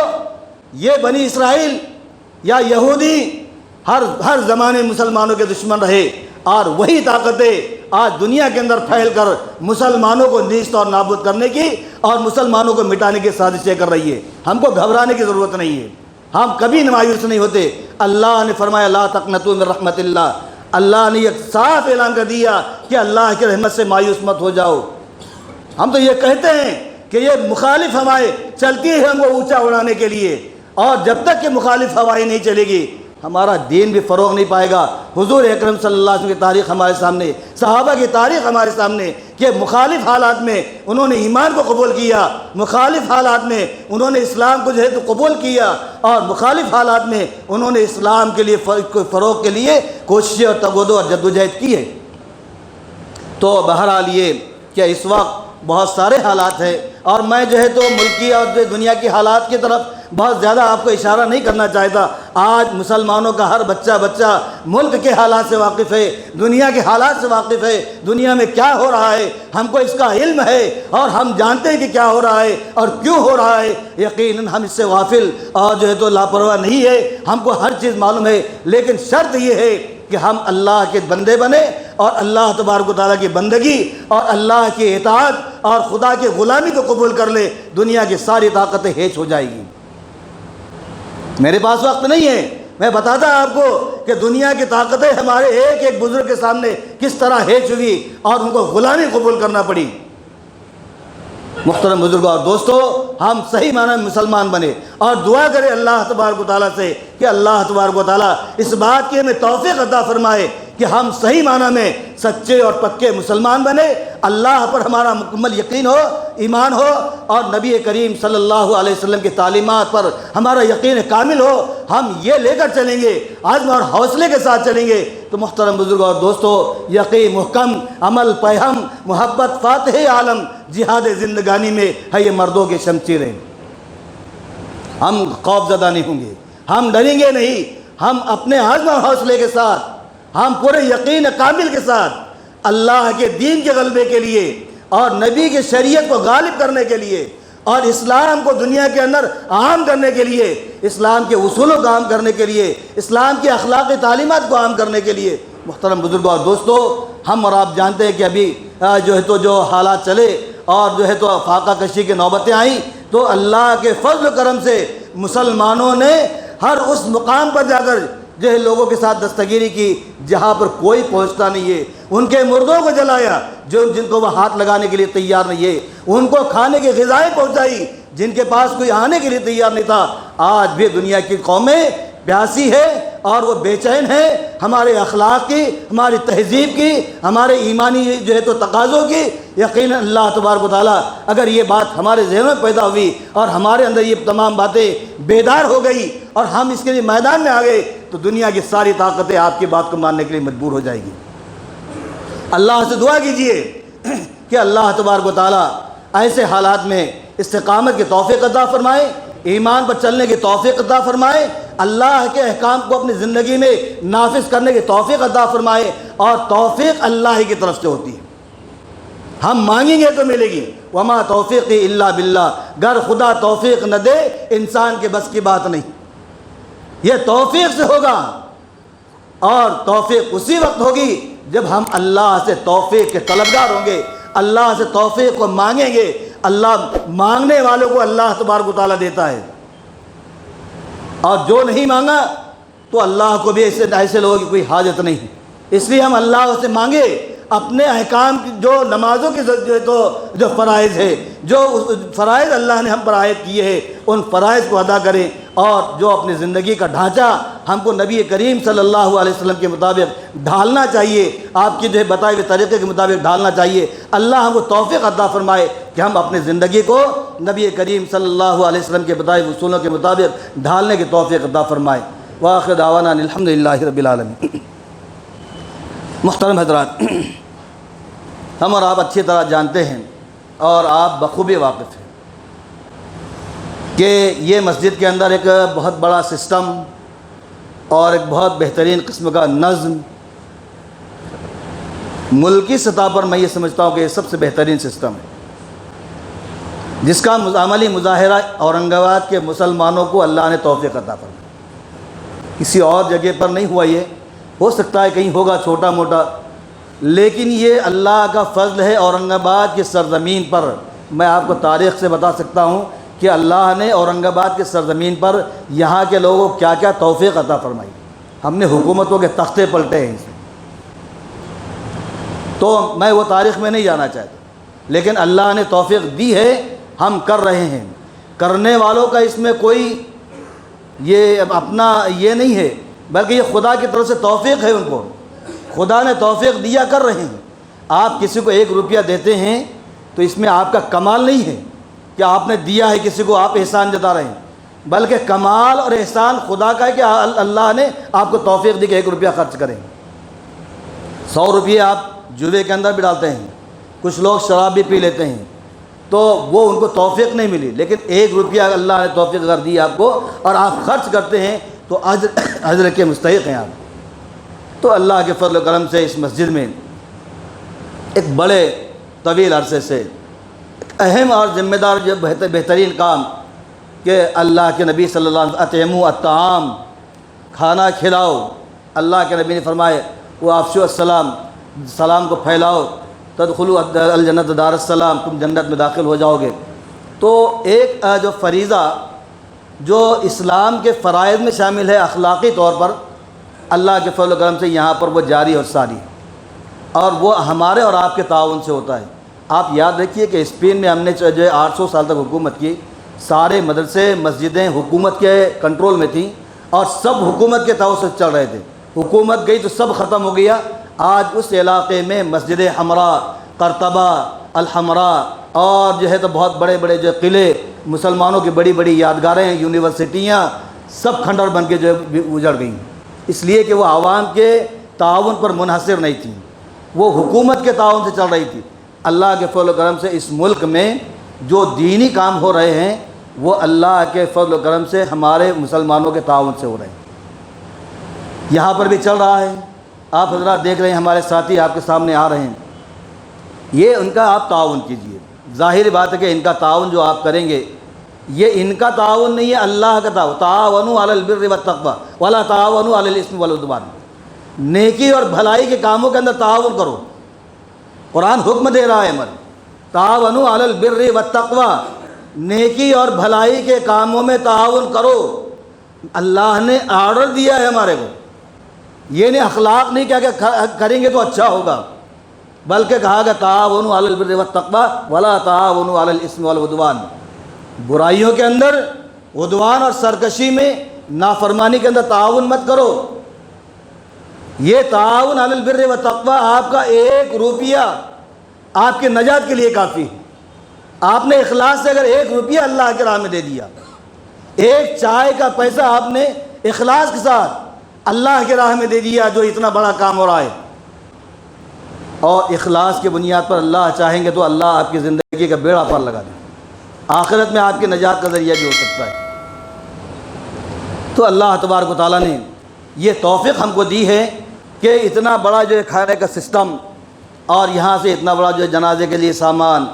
Speaker 2: یہ بنی اسرائیل یا یہودی ہر زمانے مسلمانوں کے دشمن رہے، اور وہی طاقتیں آج دنیا کے اندر پھیل کر مسلمانوں کو نیست اور نابود کرنے کی اور مسلمانوں کو مٹانے کی سازشیں کر رہی ہے۔ ہم کو گھبرانے کی ضرورت نہیں ہے، ہم کبھی مایوس نہیں ہوتے۔ اللہ نے فرمایا لا تقنطوا من رحمت اللہ، اللہ نے ایک صاف اعلان کر دیا کہ اللہ کی رحمت سے مایوس مت ہو جاؤ۔ ہم تو یہ کہتے ہیں کہ یہ مخالف ہوائیں چلتی ہے ہم کو اونچا اڑانے کے لیے، اور جب تک کہ مخالف ہوائیں نہیں چلے گی ہمارا دین بھی فروغ نہیں پائے گا۔ حضور اکرم صلی اللہ علیہ وسلم کی تاریخ ہمارے سامنے، صحابہ کی تاریخ ہمارے سامنے، کہ مخالف حالات میں انہوں نے ایمان کو قبول کیا، مخالف حالات میں انہوں نے اسلام کو جو ہے تو قبول کیا، اور مخالف حالات میں انہوں نے اسلام کے لیے فروغ کے لیے کوششیں اور تگودو اور جدوجہد کی ہے۔ تو بہرحال یہ کہ اس وقت بہت سارے حالات ہیں، اور میں جو ہے تو ملکی اور دنیا کی حالات کی طرف بہت زیادہ آپ کو اشارہ نہیں کرنا چاہتا۔ آج مسلمانوں کا ہر بچہ ملک کے حالات سے واقف ہے، دنیا کے حالات سے واقف ہے، دنیا میں کیا ہو رہا ہے ہم کو اس کا علم ہے، اور ہم جانتے ہیں کہ کیا ہو رہا ہے اور کیوں ہو رہا ہے۔ یقیناً ہم اس سے غافل اور جو ہے تو لاپرواہ نہیں ہے، ہم کو ہر چیز معلوم ہے، لیکن شرط یہ ہے کہ ہم اللہ کے بندے بنے اور اللہ تبارک و تعالیٰ کی بندگی اور اللہ کی اطاعت اور خدا کی غلامی کو قبول کر لے، دنیا کی ساری طاقتیں ہیچ ہو جائے گی۔ میرے پاس وقت نہیں ہے، میں بتاتا آپ کو کہ دنیا کی طاقتیں ہمارے ایک ایک بزرگ کے سامنے کس طرح ہیچ ہوئی اور ان کو غلامی قبول کرنا پڑی۔ محترم بزرگوں اور دوستو، ہم صحیح معنی میں مسلمان بنے اور دعا کریں اللہ تبارک و تعالیٰ سے کہ اللہ تبارک و تعالیٰ اس بات کی ہمیں توفیق عطا فرمائے کہ ہم صحیح معنی میں سچے اور پکے مسلمان بنے، اللہ پر ہمارا مکمل یقین ہو، ایمان ہو، اور نبی کریم صلی اللہ علیہ وسلم کی تعلیمات پر ہمارا یقین کامل ہو۔ ہم یہ لے کر چلیں گے، عزم اور حوصلے کے ساتھ چلیں گے تو محترم بزرگوں اور دوستو، یقین محکم، عمل پیہم، محبت فاتح عالم، جہاد زندگانی میں ہے یہ مردوں کی شمشیریں۔ ہم خوف زدہ نہیں ہوں گے، ہم ڈریں گے نہیں، ہم اپنے عزم اور حوصلے کے ساتھ، ہم پورے یقین کامل کے ساتھ اللہ کے دین کے غلبے کے لیے اور نبی کی شریعت کو غالب کرنے کے لیے اور اسلام کو دنیا کے اندر عام کرنے کے لیے، اسلام کے اصولوں کو عام کرنے کے لیے، اسلام کی اخلاقی تعلیمات کو عام کرنے کے لیے۔ محترم بزرگوں اور دوستو، ہم اور آپ جانتے ہیں کہ ابھی جو ہے تو جو حالات چلے اور جو ہے تو فاقہ کشی کی نوبتیں آئیں، تو اللہ کے فضل و کرم سے مسلمانوں نے ہر اس مقام پر جا کر جو ہے لوگوں کے ساتھ دستگیری کی جہاں پر کوئی پہنچتا نہیں ہے، ان کے مردوں کو جلایا جن کو وہ ہاتھ لگانے کے لیے تیار نہیں ہے، ان کو کھانے کی غذائیں پہنچائی جن کے پاس کوئی آنے کے لیے تیار نہیں تھا۔ آج بھی دنیا کی قومیں پیاسی ہے اور وہ بے چین ہے ہمارے اخلاق کی، ہماری تہذیب کی، ہمارے ایمانی جو ہے تو تقاضوں کی۔ یقیناً اللہ تبارک و تعالیٰ اگر یہ بات ہمارے ذہنوں میں پیدا ہوئی اور ہمارے اندر یہ تمام باتیں بیدار ہو گئی اور ہم اس کے لیے میدان میں آ گئے تو دنیا کی ساری طاقتیں آپ کی بات کو ماننے کے لیے مجبور ہو جائے گی۔ اللہ سے دعا کیجئے کہ اللہ تبارک و تعالیٰ ایسے حالات میں استقامت کی توفیق عطا فرمائے، ایمان پر چلنے کی توفیق عطا فرمائے، اللہ کے احکام کو اپنی زندگی میں نافذ کرنے کی توفیق عطا فرمائے، اور توفیق اللہ ہی کی طرف سے ہوتی ہے۔ ہم مانگیں گے تو ملے گی، وما توفیقی الا باللہ، گر خدا توفیق نہ دے انسان کے بس کی بات نہیں، یہ توفیق سے ہوگا، اور توفیق اسی وقت ہوگی جب ہم اللہ سے توفیق کے طلبگار ہوں گے، اللہ سے توفیق کو مانگیں گے۔ اللہ مانگنے والوں کو اللہ تبارک و تعالیٰ دیتا ہے، اور جو نہیں مانگا تو اللہ کو بھی ایسے لوگوں کی کوئی حاجت نہیں، اس لیے ہم اللہ سے مانگے اپنے احکام کی، جو نمازوں کی جو فرائض ہے، جو فرائض اللہ نے ہم پر عائد کیے ہیں ان فرائض کو ادا کریں، اور جو اپنی زندگی کا ڈھانچہ ہم کو نبی کریم صلی اللہ علیہ وسلم کے مطابق ڈھالنا چاہیے، آپ کی جو ہے بتائے ہوئے طریقے کے مطابق ڈھالنا چاہیے۔ اللہ ہم کو توفیق عطا فرمائے کہ ہم اپنی زندگی کو نبی کریم صلی اللہ علیہ وسلم کے بتائے ہوئے اصولوں کے مطابق ڈھالنے کی توفیق عطا فرمائے۔ وآخر دعوانا ان الحمدللہ رب العالمین۔ محترم حضرات، ہم اور آپ اچھی طرح جانتے ہیں اور آپ بخوبی واقف ہیں کہ یہ مسجد کے اندر ایک بہت بڑا سسٹم اور ایک بہت بہترین قسم کا نظم، ملکی سطح پر میں یہ سمجھتا ہوں کہ یہ سب سے بہترین سسٹم ہے، جس کا عملی مظاہرہ اورنگ آباد کے مسلمانوں کو اللہ نے توفیق عطا فرمائی۔ کسی اور جگہ پر نہیں ہوا، یہ ہو سکتا ہے کہیں ہوگا چھوٹا موٹا، لیکن یہ اللہ کا فضل ہے۔ اورنگ آباد کی سرزمین پر میں آپ کو تاریخ سے بتا سکتا ہوں کہ اللہ نے اورنگ آباد کی سرزمین پر یہاں کے لوگوں کو کیا کیا توفیق عطا فرمائی۔ ہم نے حکومتوں کے تختے پلٹے ہیں اسے، تو میں وہ تاریخ میں نہیں جانا چاہتا، لیکن اللہ نے توفیق دی ہے، ہم کر رہے ہیں۔ کرنے والوں کا اس میں کوئی یہ اپنا یہ نہیں ہے، بلکہ یہ خدا کی طرف سے توفیق ہے، ان کو خدا نے توفیق دیا، کر رہے ہیں۔ آپ کسی کو 1 روپیہ دیتے ہیں تو اس میں آپ کا کمال نہیں ہے کہ آپ نے دیا ہے کسی کو، آپ احسان جتا رہے ہیں، بلکہ کمال اور احسان خدا کا ہے کہ اللہ نے آپ کو توفیق دی کہ 1 روپیہ خرچ کریں۔ 100 روپیے آپ جوے کے اندر بھی ڈالتے ہیں، کچھ لوگ شراب بھی پی لیتے ہیں، تو وہ ان کو توفیق نہیں ملی، لیکن 1 روپیہ اللہ نے توفیق اگر دی آپ کو اور آپ خرچ کرتے ہیں تو اجر کے مستحق ہیں آپ۔ تو اللہ کے فضل و کرم سے اس مسجد میں ایک بڑے طویل عرصے سے اہم اور ذمہ دار جو بہترین کام کہ اللہ کے نبی صلی اللہ علیہ وسلم اطعموا الطعام، کھانا کھلاؤ۔ اللہ کے نبی نے فرمائے وہ افشوا السلام، سلام کو پھیلاؤ، تدخلوا الجنت دار السلام، تم جنت میں داخل ہو جاؤ گے۔ تو ایک جو فریضہ جو اسلام کے فرائض میں شامل ہے اخلاقی طور پر، اللہ کے فضل و کرم سے یہاں پر وہ جاری اور ساری، اور وہ ہمارے اور آپ کے تعاون سے ہوتا ہے۔ آپ یاد رکھیے کہ اسپین میں ہم نے جو ہے 800 سال تک حکومت کی، سارے مدرسے مسجدیں حکومت کے کنٹرول میں تھیں اور سب حکومت کے تعاون سے چل رہے تھے۔ حکومت گئی تو سب ختم ہو گیا۔ آج اس علاقے میں مسجد حمراء، قرطبہ، الحمراء اور جو ہے تو بہت بڑے بڑے جو قلعے، مسلمانوں کی بڑی بڑی یادگاریں، یونیورسٹیاں سب کھنڈر بن کے جو اجڑ گئیں، اس لیے کہ وہ عوام کے تعاون پر منحصر نہیں تھیں، وہ حکومت کے تعاون سے چل رہی تھی۔ اللہ کے فضل و کرم سے اس ملک میں جو دینی کام ہو رہے ہیں وہ اللہ کے فضل و کرم سے ہمارے مسلمانوں کے تعاون سے ہو رہے ہیں۔ یہاں پر بھی چل رہا ہے، آپ حضرات دیکھ رہے ہیں، ہمارے ساتھی آپ کے سامنے آ رہے ہیں، یہ ان کا آپ تعاون کیجئے۔ ظاہر بات ہے کہ ان کا تعاون جو آپ کریں گے یہ ان کا تعاون نہیں ہے، اللہ کا تعاون۔ تعاونوا علی البر والتقوی ولا تعاونوا علی الاثم والعدوان، نیکی اور بھلائی کے کاموں کے اندر تعاون کرو۔ قرآن حکم دے رہا ہے ہمیں، تعاونوا علی البر والتقوی، نیکی اور بھلائی کے کاموں میں تعاون کرو۔ اللہ نے آرڈر دیا ہے ہمارے کو، یہ نہیں اخلاق نہیں کہا کہ کریں گے تو اچھا ہوگا، بلکہ کہا کہ تعاونوا علی البر والتقوی ولا تعاونوا علی الاثم والعدوان، برائیوں کے اندر، عدوان اور سرکشی میں، نافرمانی کے اندر تعاون مت کرو۔ یہ تعاون علی البر والتقوی آپ کا 1 روپیہ آپ کے نجات کے لیے کافی ہے۔ آپ نے اخلاص سے اگر 1 روپیہ اللہ کے راہ میں دے دیا، 1 چائے کا پیسہ آپ نے اخلاص کے ساتھ اللہ کے راہ میں دے دیا، جو اتنا بڑا کام ہو رہا ہے، اور اخلاص کی بنیاد پر اللہ چاہیں گے تو اللہ آپ کی زندگی کا بیڑا پار لگا دیں، آخرت میں آپ کی نجات کا ذریعہ بھی ہو سکتا ہے۔ تو اللہ تبارک و تعالیٰ نے یہ توفیق ہم کو دی ہے کہ اتنا بڑا جو ہے کھانے کا سسٹم، اور یہاں سے اتنا بڑا جو ہے جنازے کے لیے سامان،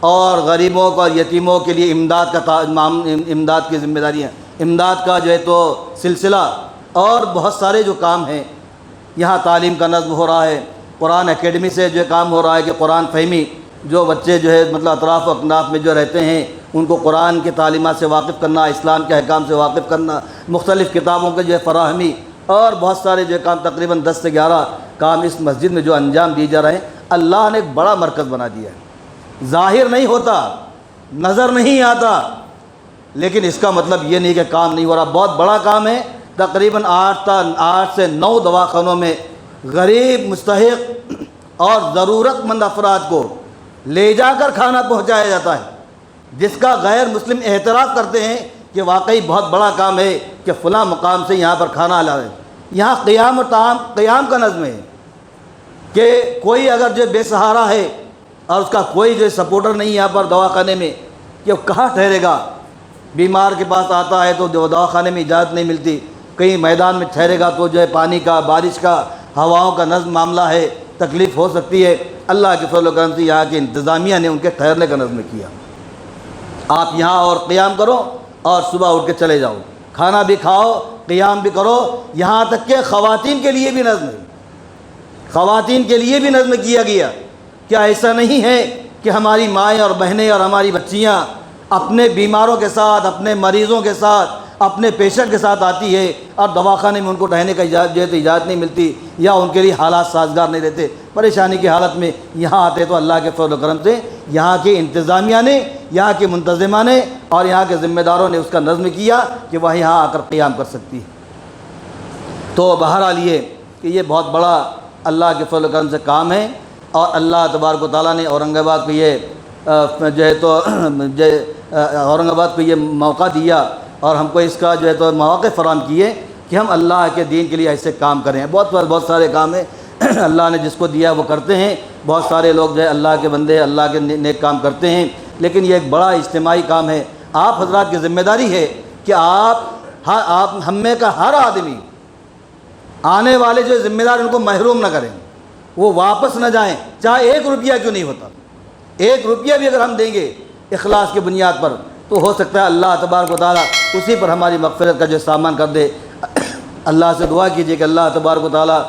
Speaker 2: اور غریبوں کو اور یتیموں کے لیے امداد کی ذمہ داریاں، امداد کا جو ہے تو سلسلہ، اور بہت سارے جو کام ہیں، یہاں تعلیم کا نظم ہو رہا ہے، قرآن اکیڈمی سے جو کام ہو رہا ہے کہ قرآن فہمی، جو بچے جو ہے مطلب اطراف و اکناف میں جو رہتے ہیں ان کو قرآن کی تعلیمات سے واقف کرنا، اسلام کے احکام سے واقف کرنا، مختلف کتابوں کے جو ہے فراہمی، اور بہت سارے جو کام، تقریباً 10 سے 11 کام اس مسجد میں جو انجام دیے جا رہے ہیں۔ اللہ نے ایک بڑا مرکز بنا دیا ہے، ظاہر نہیں ہوتا، نظر نہیں آتا، لیکن اس کا مطلب یہ نہیں کہ کام نہیں ہو رہا، بہت بڑا کام ہے۔ تقریباً 8 سے 9 دواخانوں میں غریب، مستحق اور ضرورت مند افراد کو لے جا کر کھانا پہنچایا جاتا ہے، جس کا غیر مسلم اعتراف کرتے ہیں کہ واقعی بہت بڑا کام ہے کہ فلاں مقام سے یہاں پر کھانا لا رہے ہیں۔ یہاں قیام اور قیام کا نظم ہے کہ کوئی اگر جو بے سہارا ہے اور اس کا کوئی جو سپورٹر نہیں یہاں پر دواخانے میں، کہ وہ کہاں ٹھہرے گا؟ بیمار کے پاس آتا ہے تو جو دواخانے میں اجازت نہیں ملتی، کہیں میدان میں ٹھہرے گا تو جو ہے پانی کا، بارش کا، ہواؤں کا نظم معاملہ ہے، تکلیف ہو سکتی ہے۔ اللہ کے فضل و کرم سے یہاں کی انتظامیہ نے ان کے ٹھہرنے کا نظم کیا۔ آپ یہاں اور قیام کرو اور صبح اٹھ کے چلے جاؤ، کھانا بھی کھاؤ، قیام بھی کرو، یہاں تک کہ خواتین کے لیے بھی نظم ہے، خواتین کے لیے بھی نظم کیا گیا۔ کیا ایسا نہیں ہے کہ ہماری مائیں اور بہنیں اور ہماری بچیاں اپنے بیماروں کے ساتھ، اپنے مریضوں کے ساتھ، اپنے پیشنٹ کے ساتھ آتی ہے اور دواخانے میں ان کو رہنے کا اجازت نہیں ملتی، یا ان کے لیے حالات سازگار نہیں رہتے، پریشانی کی حالت میں یہاں آتے، تو اللہ کے فضل و کرم سے یہاں کی انتظامیہ نے، یہاں کے منتظمہ نے اور یہاں کے ذمہ داروں نے اس کا نظم کیا کہ وہ یہاں آ کر قیام کر سکتی ہے۔ تو بہرحال یہ کہ یہ بہت بڑا اللہ کے فضل و کرم سے کام ہے، اور اللہ تبارک و تعالیٰ نے اورنگ آباد کو یہ جو ہے تو اورنگ آباد کو یہ موقع دیا، اور ہم کو اس کا جو ہے تو مواقع فراہم کیے کہ ہم اللہ کے دین کے لیے ایسے کام کریں۔ بہت سارے کام ہیں اللہ نے جس کو دیا وہ کرتے ہیں، بہت سارے لوگ جو ہے اللہ کے بندے، اللہ کے نیک کام کرتے ہیں، لیکن یہ ایک بڑا اجتماعی کام ہے. آپ حضرات کی ذمہ داری ہے کہ آپ ہم میں کا ہر آدمی آنے والے جو ذمہ دار ان کو محروم نہ کریں, وہ واپس نہ جائیں, چاہے 1 روپیہ کیوں نہیں ہوتا. 1 روپیہ بھی اگر ہم دیں گے اخلاص کی بنیاد پر تو ہو سکتا ہے اللہ تبارک و تعالیٰ اسی پر ہماری مغفرت کا جو سامان کر دے. اللہ سے دعا کیجیے کہ اللہ تبارک و تعالیٰ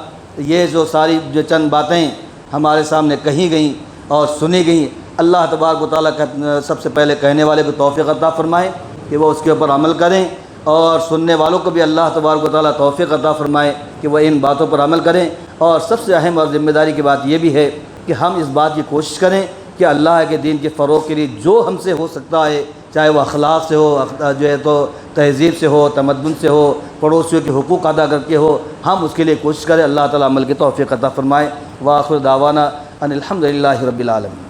Speaker 2: یہ جو ساری جو چند باتیں ہمارے سامنے کہی گئیں اور سنی گئیں, اللہ تبارک و تعالیٰ کا سب سے پہلے کہنے والے کو توفیق عطا فرمائے کہ وہ اس کے اوپر عمل کریں, اور سننے والوں کو بھی اللہ تبارک و تعالیٰ توفیق عطا فرمائے کہ وہ ان باتوں پر عمل کریں. اور سب سے اہم اور ذمہ داری کی بات یہ بھی ہے کہ ہم اس بات کی کوشش کریں کہ اللہ کے دین کے فروغ کے لیے جو ہم سے ہو سکتا ہے, چاہے وہ اخلاق سے ہو, جو ہے تو تہذیب سے ہو, تمدن سے ہو, پڑوسیوں کے حقوق ادا کر کے ہو, ہم اس کے لیے کوشش کریں. اللہ تعالیٰ عمل کی توفیق عطا فرمائے. وآخر دعوانا ان الحمد للہ رب العالمین.